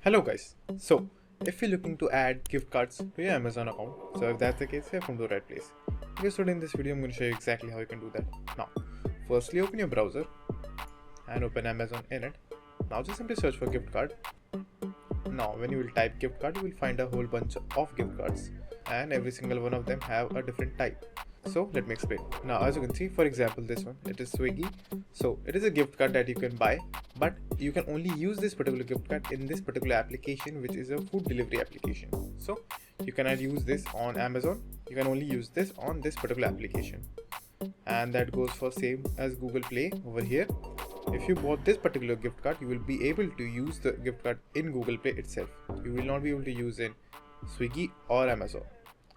Hello guys. So, if you're looking to add gift cards to your Amazon account, so if that's the case, you've come to the right place. Because today in this video, I'm going to show you exactly how you can do that. Now, firstly, open your browser and open Amazon in it. Now, just simply search for gift card. Now, when you will type gift card, you will find a whole bunch of gift cards, and every single one of them have a different type. So let me explain. Now, as you can see, for example, this one, it is Swiggy. So it is a gift card that you can buy, but you can only use this particular gift card in this particular application, which is a food delivery application. So you cannot use this on Amazon. You can only use this on this particular application. And that goes for same as Google Play over here. If you bought this particular gift card, you will be able to use the gift card in Google Play itself. You will not be able to use in Swiggy or Amazon.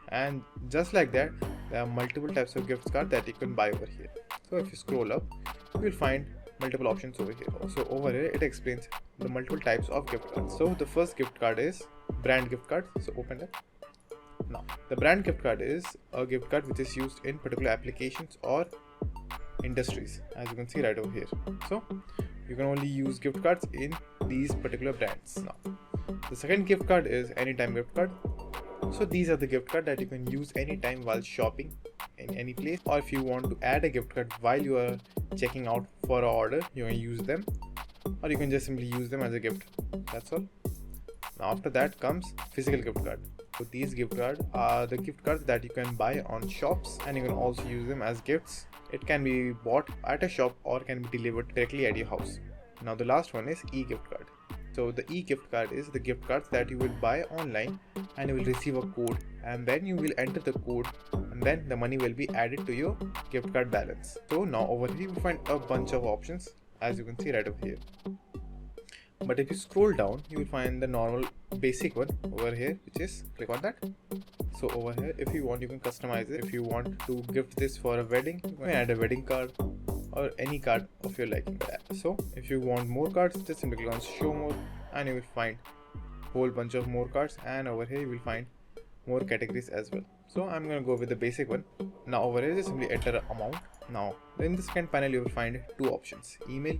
And just like that, there are multiple types of gift cards that you can buy over here. So if you scroll up, you will find multiple options over here. So over here it explains the multiple types of gift cards. So the first gift card is brand gift card. So open that. Now the brand gift card is a gift card which is used in particular applications or industries, as you can see right over here. So you can only use gift cards in these particular brands. Now the second gift card is anytime gift card. So these are the gift cards that you can use anytime while shopping in any place, or if you want to add a gift card while you are checking out for an order, you can use them, or you can just simply use them as a gift. That's all. Now after that comes physical gift card. So these gift cards are the gift cards that you can buy on shops, and you can also use them as gifts. It can be bought at a shop or can be delivered directly at your house. Now the last one is e-gift card. So the e-gift card is the gift cards that you will buy online, and you will receive a code, and then you will enter the code, and then the money will be added to your gift card balance. So now over here you will find a bunch of options, as you can see right over here. But if you scroll down, you will find the normal basic one over here, which is click on that. So over here, if you want, you can customize it. If you want to gift this for a wedding, you can add a wedding card or any card of your liking. So if you want more cards, just simply click on show more, and you will find whole bunch of more cards, and over here you will find more categories as well. So I'm gonna go with the basic one. Now over here, just simply enter an amount. Now in the second panel, you will find two options: email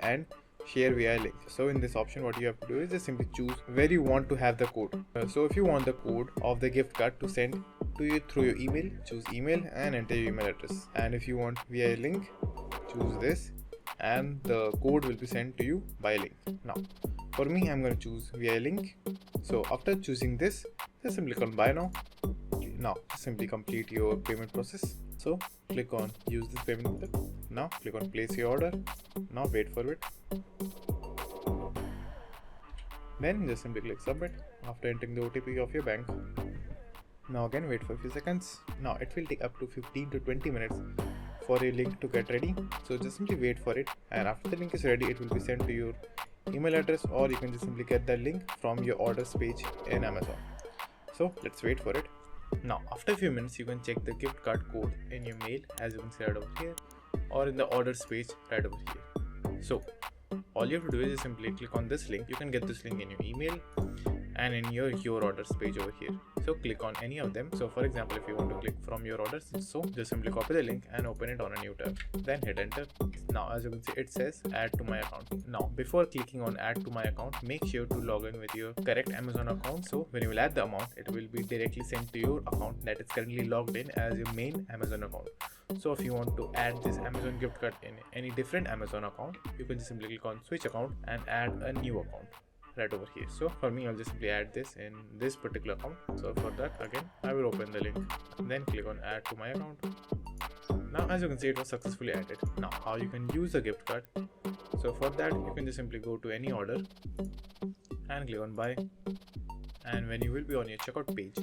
and share via link. So in this option, what you have to do is just simply choose where you want to have the code. So if you want the code of the gift card to send to you through your email, choose email and enter your email address. And if you want via link, choose this, and the code will be sent to you by link. Now for me, I'm going to choose via link. So after choosing this, just simply click on buy now. Now simply complete your payment process. So click on use this payment method. Now click on place your order. Now wait for it. Then just simply click submit after entering the OTP of your bank. Now again wait for a few seconds. Now it will take up to 15 to 20 minutes for a link to get ready. So just simply wait for it, and after the link is ready, it will be sent to your email address, or you can just simply get the link from your orders page in Amazon. So let's wait for it. Now after a few minutes, you can check the gift card code in your mail, as you can see right over here, or in the orders page right over here. So all you have to do is simply click on this link. You can get this link in your email and in your orders page over here. So click on any of them. So for example, if you want to click from your orders, so just simply copy the link and open it on a new tab, then hit enter. Now as you can see, it says add to my account. Now before clicking on add to my account, make sure to log in with your correct Amazon account. So when you will add the amount, it will be directly sent to your account that is currently logged in as your main Amazon account. So if you want to add this Amazon gift card in any different Amazon account, you can just simply click on switch account and add a new account right over here. So for me, I'll just simply add this in this particular account. So for that, again, I will open the link, then click on add to my account. Now as you can see, it was successfully added. Now how you can use a gift card? So for that, you can just simply go to any order and click on buy, and when you will be on your checkout page,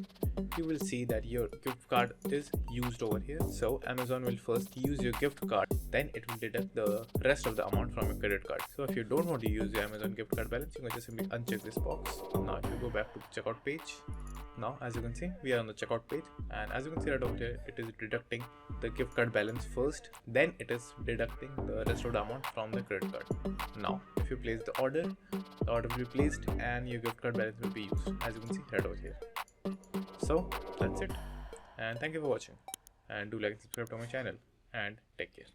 you will see that your gift card is used over here. So Amazon will first use your gift card, then it will deduct the rest of the amount from your credit card. So if you don't want to use your Amazon gift card balance, you can just simply uncheck this box. Now if you go back to the checkout page, now as you can see, we are on the checkout page, and as you can see right over here, it is deducting the gift card balance first, then it is deducting the rest of the amount from the credit card. Now if you place the order will be placed and your gift card balance will be used, as you can see right over here. So that's it, and thank you for watching, and do like and subscribe to my channel, and take care.